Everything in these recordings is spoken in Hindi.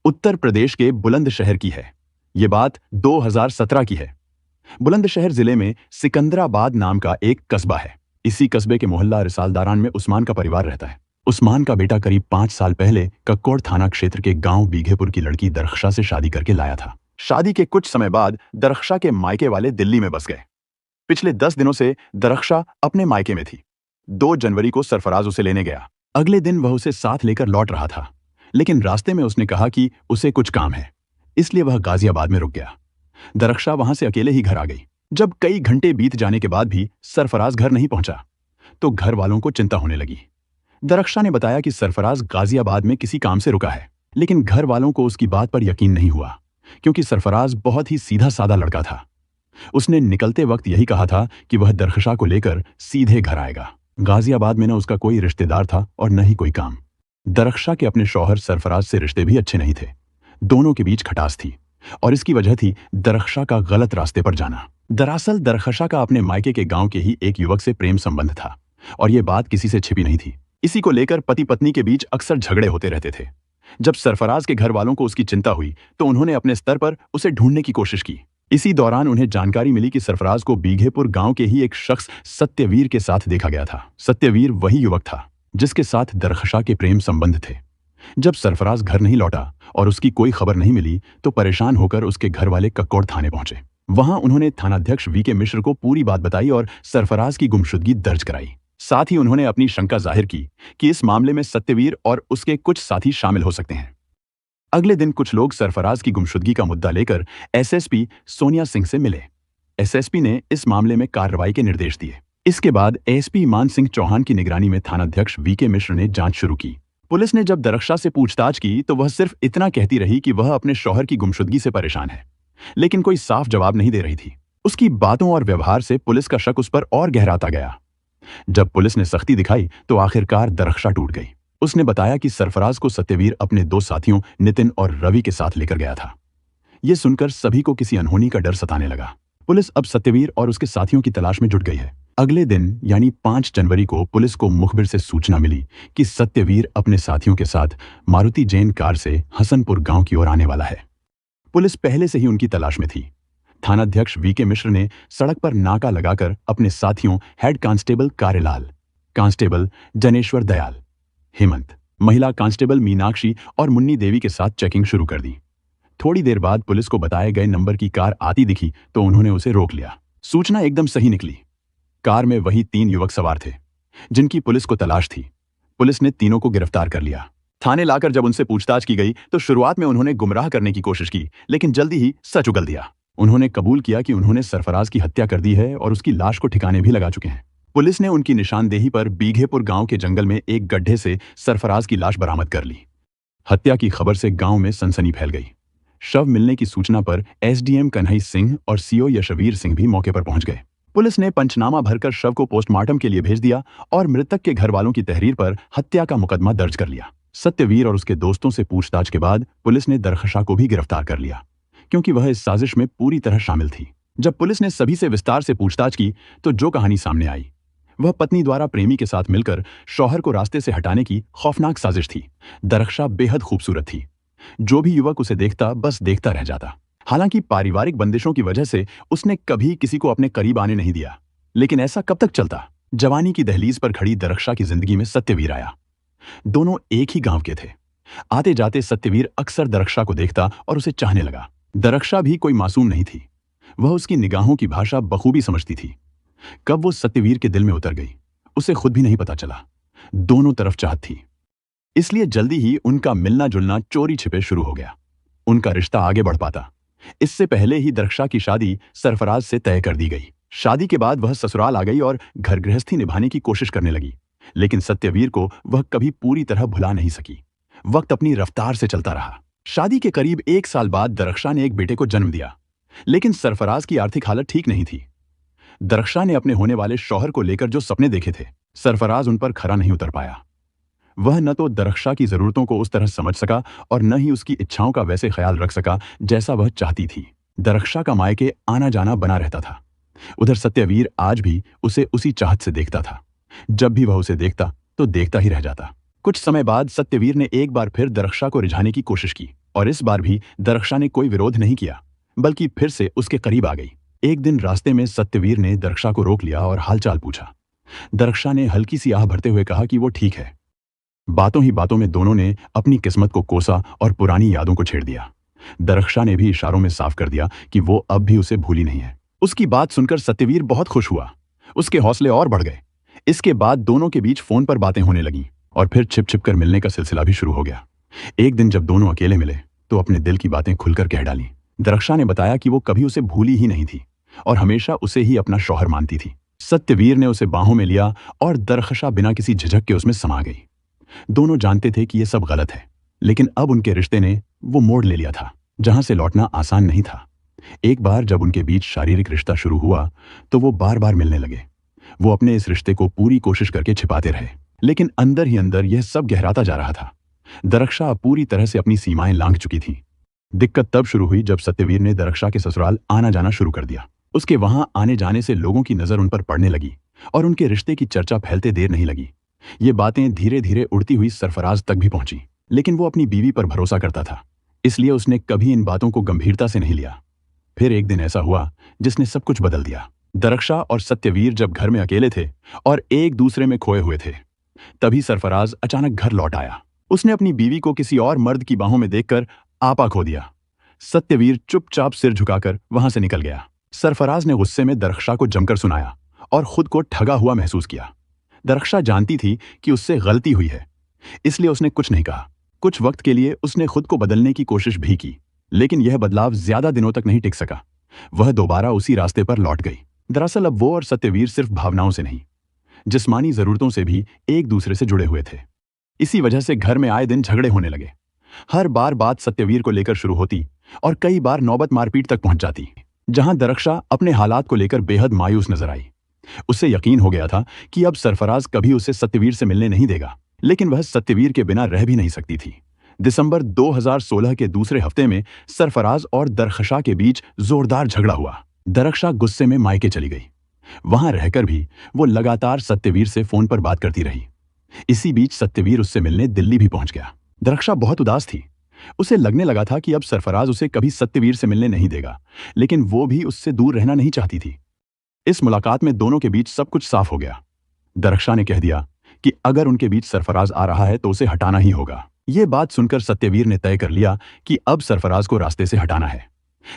उत्तर प्रदेश के बुलंदशहर की है। ये बात 2017 की है। बुलंदशहर जिले में सिकंदराबाद नाम का एक कस्बा है। इसी कस्बे के मोहल्ला रिसालदारान में उस्मान का परिवार रहता है। उस्मान का बेटा करीब 5 साल पहले कक्कोड़ थाना क्षेत्र के गांव बीघेपुर की लड़की दरख्शा से शादी करके लाया था। शादी के कुछ समय बाद दरख्शा के मायके वाले दिल्ली में बस गए। पिछले 10 दिनों से दरख्शा अपने मायके में थी। 2 जनवरी को सरफराज उसे लेने गया। अगले दिन वह उसे साथ लेकर लौट रहा था, लेकिन रास्ते में उसने कहा कि उसे कुछ काम है, इसलिए वह गाजियाबाद में रुक गया। दरख्शा वहां से अकेले ही घर आ गई। जब कई घंटे बीत जाने के बाद भी सरफराज घर नहीं पहुंचा तो घर वालों को चिंता होने लगी। दरख्शा ने बताया कि सरफराज गाजियाबाद में किसी काम से रुका है, लेकिन घर वालों को उसकी बात पर यकीन नहीं हुआ, क्योंकि सरफराज बहुत ही सीधा साधा लड़का था। उसने निकलते वक्त यही कहा था कि वह दरख्शा को लेकर सीधे घर आएगा। गाजियाबाद में न उसका कोई रिश्तेदार था और न ही कोई काम। दरख्शा के अपने शौहर सरफराज से रिश्ते भी अच्छे नहीं थे। दोनों के बीच खटास थी और इसकी वजह थी दरख्शा का गलत रास्ते पर जाना। दरअसल दरख्शा का अपने मायके के गांव के ही एक युवक से प्रेम संबंध था और ये बात किसी से छिपी नहीं थी। इसी को लेकर पति पत्नी के बीच अक्सर झगड़े होते रहते थे। जब सरफराज के घर वालों को उसकी चिंता हुई तो उन्होंने अपने स्तर पर उसे ढूंढने की कोशिश की। इसी दौरान उन्हें जानकारी मिली कि सरफराज को बीघेपुर गांव के ही एक शख्स सत्यवीर के साथ देखा गया था। सत्यवीर वही युवक था जिसके साथ दरख्शा के प्रेम संबंध थे। जब सरफराज घर नहीं लौटा और उसकी कोई खबर नहीं मिली तो परेशान होकर उसके घर वाले कक्कोड़ थाने पहुंचे। वहां उन्होंने थानाध्यक्ष वीके मिश्र को पूरी बात बताई और सरफराज की गुमशुदगी दर्ज कराई। साथ ही उन्होंने अपनी शंका जाहिर की कि इस मामले में सत्यवीर और उसके कुछ साथी शामिल हो सकते हैं। अगले दिन कुछ लोग सरफराज की गुमशुदगी का मुद्दा लेकर एसएसपी सोनिया सिंह से मिले। एसएसपी ने इस मामले में कार्रवाई के निर्देश दिए। इसके बाद एसपी मान सिंह चौहान की निगरानी में थानाध्यक्ष वीके मिश्र ने जांच शुरू की। पुलिस ने जब दरख्शा से पूछताछ की तो वह सिर्फ इतना कहती रही कि वह अपने शौहर की गुमशुदगी से परेशान है, लेकिन कोई साफ जवाब नहीं दे रही थी। उसकी बातों और व्यवहार से पुलिस का शक उस पर और गहराता गया। जब पुलिस ने सख्ती दिखाई तो आखिरकार दरख्शा टूट गई। उसने बताया कि सरफराज को सत्यवीर अपने 2 साथियों नितिन और रवि के साथ लेकर गया था। यह सुनकर सभी को किसी अनहोनी का डर सताने लगा। पुलिस अब सत्यवीर और उसके साथियों की तलाश में जुट गई है। अगले दिन यानी 5 जनवरी को पुलिस को मुखबिर से सूचना मिली कि सत्यवीर अपने साथियों के साथ मारुति जैन कार से हसनपुर गांव की ओर आने वाला है। पुलिस पहले से ही उनकी तलाश में थी। थानाध्यक्ष वीके मिश्र ने सड़क पर नाका लगाकर अपने साथियों head constable Karelal, constable Janeshwar Dayal, Hemant, महिला कांस्टेबल मीनाक्षी और मुन्नी देवी के साथ चेकिंग शुरू कर दी। थोड़ी देर बाद पुलिस को बताए गए नंबर की कार आती दिखी तो उन्होंने उसे रोक लिया। सूचना एकदम सही निकली। कार में वही 3 युवक सवार थे जिनकी पुलिस को तलाश थी। पुलिस ने तीनों को गिरफ्तार कर लिया। थाने लाकर जब उनसे पूछताछ की गई तो शुरुआत में उन्होंने गुमराह करने की कोशिश की, लेकिन जल्दी ही सच उगल दिया। उन्होंने कबूल किया कि उन्होंने सरफराज की हत्या कर दी है और उसकी लाश को ठिकाने भी लगा चुके हैं। पुलिस ने उनकी निशानदेही पर बीघेपुर गांव के जंगल में एक गड्ढे से सरफराज की लाश बरामद कर ली। हत्या की खबर से गांव में सनसनी फैल गई। शव मिलने की सूचना पर एसडीएम कन्हई सिंह और सीओ यशवीर सिंह भी मौके पर पहुंच गए। पुलिस ने पंचनामा भरकर शव को पोस्टमार्टम के लिए भेज दिया और मृतक के घर वालों की तहरीर पर हत्या का मुकदमा दर्ज कर लिया। सत्यवीर और उसके दोस्तों से पूछताछ के बाद पुलिस ने दरख्शा को भी गिरफ्तार कर लिया, क्योंकि वह इस साजिश में पूरी तरह शामिल थी। जब पुलिस ने सभी से विस्तार से पूछताछ की तो जो कहानी सामने आई वह पत्नी द्वारा प्रेमी के साथ मिलकर शौहर को रास्ते से हटाने की खौफनाक साजिश थी। दरख्शा बेहद खूबसूरत थी। जो भी युवक उसे देखता बस देखता रह जाता। हालांकि पारिवारिक बंदिशों की वजह से उसने कभी किसी को अपने करीब आने नहीं दिया, लेकिन ऐसा कब तक चलता। जवानी की दहलीज पर खड़ी दरख्शा की जिंदगी में सत्यवीर आया। दोनों एक ही गांव के थे। आते जाते सत्यवीर अक्सर दरख्शा को देखता और उसे चाहने लगा। दरख्शा भी कोई मासूम नहीं थी। वह उसकी निगाहों की भाषा बखूबी समझती थी। कब वो सत्यवीर के दिल में उतर गई उसे खुद भी नहीं पता चला। दोनों तरफ चाहत थी, इसलिए जल्दी ही उनका मिलना जुलना चोरी छिपे शुरू हो गया। उनका रिश्ता आगे बढ़ पाता। इससे पहले ही दरख्शा की शादी सरफराज से तय कर दी गई। शादी के बाद वह ससुराल आ गई और घर गृहस्थी निभाने की कोशिश करने लगी, लेकिन सत्यवीर को वह कभी पूरी तरह भुला नहीं सकी। वक्त अपनी रफ्तार से चलता रहा। शादी के करीब 1 साल बाद दरख्शा ने एक बेटे को जन्म दिया, लेकिन सरफराज की आर्थिक हालत ठीक नहीं थी। दरख्शा ने अपने होने वाले शौहर को लेकर जो सपने देखे थे, सरफराज उन पर खरा नहीं उतर पाया। वह न तो दरख्शा की जरूरतों को उस तरह समझ सका और न ही उसकी इच्छाओं का वैसे ख्याल रख सका जैसा वह चाहती थी। दरख्शा का मायके आना जाना बना रहता था। उधर सत्यवीर आज भी उसे उसी चाहत से देखता था। जब भी वह उसे देखता तो देखता ही रह जाता। कुछ समय बाद सत्यवीर ने एक बार फिर दरख्शा को रिझाने की कोशिश की। और इस बार भी दरख्शा ने कोई विरोध नहीं किया, बल्कि फिर से उसके करीब आ गई। एक दिन रास्ते में सत्यवीर ने दरख्शा को रोक लिया और हालचाल पूछा। दरख्शा ने हल्की सी आह भरते हुए कहा कि वो ठीक है। बातों ही बातों में दोनों ने अपनी किस्मत को कोसा और पुरानी यादों को छेड़ दिया। दरख्शा ने भी इशारों में साफ कर दिया कि वो अब भी उसे भूली नहीं है। उसकी बात सुनकर सत्यवीर बहुत खुश हुआ। उसके हौसले और बढ़ गए। इसके बाद दोनों के बीच फोन पर बातें होने लगीं और फिर छिप छिप कर मिलने का सिलसिला भी शुरू हो गया। एक दिन जब दोनों अकेले मिले तो अपने दिल की बातें खुलकर कह डाली। दरख्शा ने बताया कि वो कभी उसे भूली ही नहीं थी और हमेशा उसे ही अपना शौहर मानती थी। सत्यवीर ने उसे बाहों में लिया और दरख्शा बिना किसी झिझक के उसमें समा गई। दोनों जानते थे कि यह सब गलत है, लेकिन अब उनके रिश्ते ने वो मोड़ ले लिया था जहां से लौटना आसान नहीं था। एक बार जब उनके बीच शारीरिक रिश्ता शुरू हुआ तो वो बार बार मिलने लगे। वो अपने इस रिश्ते को पूरी कोशिश करके छिपाते रहे, लेकिन अंदर ही अंदर यह सब गहराता जा रहा था। दरख्शा पूरी तरह से अपनी सीमाएं लांघ चुकी थी। दिक्कत तब शुरू हुई जब सत्यवीर ने दरख्शा के ससुराल आना जाना शुरू कर दिया। उसके वहां आने जाने से लोगों की नजर उन पर पड़ने लगी और उनके रिश्ते की चर्चा फैलते देर नहीं लगी। ये बातें धीरे धीरे उड़ती हुई सरफराज तक भी पहुंची, लेकिन वो अपनी बीवी पर भरोसा करता था, इसलिए उसने कभी इन बातों को गंभीरता से नहीं लिया। फिर एक दिन ऐसा हुआ जिसने सब कुछ बदल दिया। दरख्शा और सत्यवीर जब घर में अकेले थे और एक दूसरे में खोए हुए थे, तभी सरफराज अचानक घर लौट आया। उसने अपनी बीवी को किसी और मर्द की बाहों में देखकर आपा खो दिया। सत्यवीर चुपचाप सिर झुकाकर वहां से निकल गया। सरफराज ने गुस्से में दरख्शा को जमकर सुनाया और खुद को ठगा हुआ महसूस किया। दरख्शा जानती थी कि उससे गलती हुई है, इसलिए उसने कुछ नहीं कहा। कुछ वक्त के लिए उसने खुद को बदलने की कोशिश भी की, लेकिन यह बदलाव ज्यादा दिनों तक नहीं टिक सका। वह दोबारा उसी रास्ते पर लौट गई। दरअसल अब वो और सत्यवीर सिर्फ भावनाओं से नहीं, जिस्मानी जरूरतों से भी एक दूसरे से जुड़े हुए थे। इसी वजह से घर में आए दिन झगड़े होने लगे। हर बार बात सत्यवीर को लेकर शुरू होती और कई बार नौबत मारपीट तक पहुंच जाती, जहां दरख्शा अपने हालात को लेकर बेहद मायूस नजर आई। उसे यकीन हो गया था कि अब सरफराज कभी उसे सत्यवीर से मिलने नहीं देगा, लेकिन वह सत्यवीर के बिना रह भी नहीं सकती थी। दिसंबर 2016 के दूसरे हफ्ते में सरफराज और दरख्शा के बीच जोरदार झगड़ा हुआ। दरख्शा गुस्से में मायके चली गई। वहां रहकर भी वो लगातार सत्यवीर से फोन पर बात करती रही। इसी बीच सत्यवीर उससे मिलने दिल्ली भी पहुंच गया। दरख्शा बहुत उदास थी। उसे लगने लगा था कि अब सरफराज उसे कभी सत्यवीर से मिलने नहीं देगा, लेकिन वो भी उससे दूर रहना नहीं चाहती थी। इस मुलाकात में दोनों के बीच सब कुछ साफ हो गया। दरख्शा ने कह दिया कि अगर उनके बीच सरफराज आ रहा है तो उसे हटाना ही होगा। ये बात सुनकर सत्यवीर ने तय कर लिया कि अब सरफराज को रास्ते से हटाना है।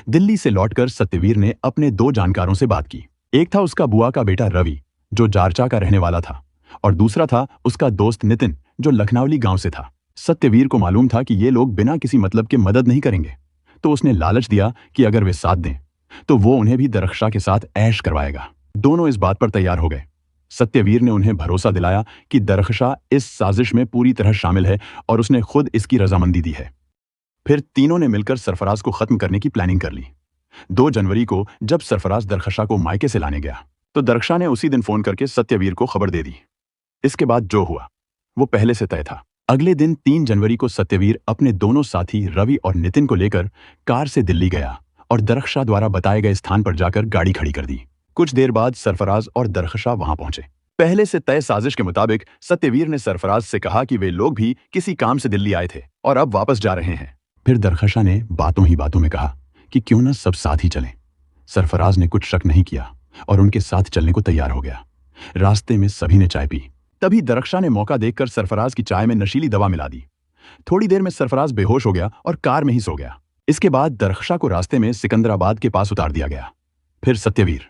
दिल्ली से लौटकर सत्यवीर ने अपने दो जानकारों से बात की। एक था उसका बुआ का बेटा रवि, जो जारचा का रहने वाला था, और दूसरा था उसका दोस्त नितिन, जो लखनौली गांव से था। सत्यवीर को मालूम था कि ये लोग बिना किसी मतलब के मदद नहीं करेंगे, तो उसने लालच दिया कि अगर वे साथ दें तो वो उन्हें भी दरख्शा के साथ ऐश करवाएगा। दोनों इस बात पर तैयार हो गए। सत्यवीर ने उन्हें भरोसा दिलाया कि दरख्शा इस साजिश में पूरी तरह शामिल है और उसने खुद इसकी रजामंदी दी है। फिर तीनों ने मिलकर सरफराज को खत्म करने की प्लानिंग कर ली। 2 जनवरी को जब सरफराज दरख्शा को मायके से लाने गया तो दरख्शा ने उसी दिन फोन करके सत्यवीर को खबर दे दी। इसके बाद जो हुआ वो पहले से तय था। अगले दिन 3 जनवरी को सत्यवीर अपने दोनों साथी रवि और नितिन को लेकर कार से दिल्ली गया और दरख्शा द्वारा बताए गए स्थान पर जाकर गाड़ी खड़ी कर दी। कुछ देर बाद सरफराज और दरख्शा वहां पहुंचे। पहले से तय साजिश के मुताबिक सत्यवीर ने सरफराज से कहा कि वे लोग भी किसी काम से दिल्ली आए थे और अब वापस जा रहे हैं। फिर दरख्शा ने बातों ही बातों में कहा कि क्यों ना सब साथ ही चलें। सरफराज ने कुछ शक नहीं किया और उनके साथ चलने को तैयार हो गया। रास्ते में सभी ने चाय पी। तभी दरख्शा ने मौका देखकर सरफराज की चाय में नशीली दवा मिला दी। थोड़ी देर में सरफराज बेहोश हो गया और कार में ही सो गया। इसके बाद दरख्शा को रास्ते में सिकंदराबाद के पास उतार दिया गया। फिर सत्यवीर,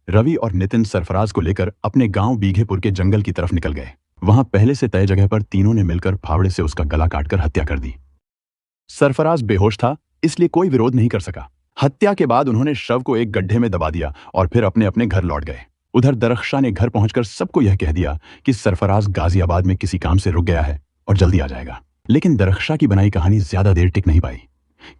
रवि और नितिन सरफराज को लेकर अपने गांव बीघेपुर के जंगल की तरफ निकल गए। वहां पहले से तय जगह पर तीनों ने मिलकर फावड़े से उसका गला काटकर हत्या कर दी। सरफराज बेहोश था, इसलिए कोई विरोध नहीं कर सका। हत्या के बाद उन्होंने शव को एक गड्ढे में दबा दिया और फिर अपने अपने घर लौट गए। उधर दरख्शा ने घर पहुंचकर सबको यह कह दिया कि सरफराज गाजियाबाद में किसी काम से रुक गया है और जल्दी आ जाएगा। लेकिन दरख्शा की बनाई कहानी ज्यादा देर टिक नहीं पाई।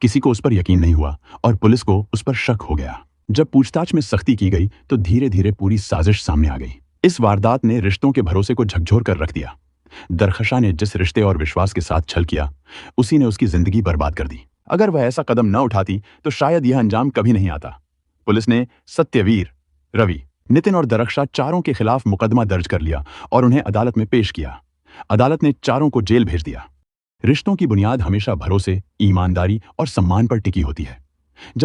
किसी को उस पर यकीन नहीं हुआ और पुलिस को उस पर शक हो गया। जब पूछताछ में सख्ती की गई तो धीरे धीरे पूरी साजिश सामने आ गई। इस वारदात ने रिश्तों के भरोसे को झकझोर कर रख दिया। दरख्शा ने जिस रिश्ते और विश्वास के साथ छल किया, उसी ने उसकी जिंदगी बर्बाद कर दी। अगर वह ऐसा कदम न उठाती तो शायद यह अंजाम कभी नहीं आता। पुलिस ने सत्यवीर, रवि, नितिन और दरख्शा चारों के खिलाफ मुकदमा दर्ज कर लिया और उन्हें अदालत में पेश किया। अदालत ने चारों को जेल भेज दिया। रिश्तों की बुनियाद हमेशा भरोसे, ईमानदारी और सम्मान पर टिकी होती है। जब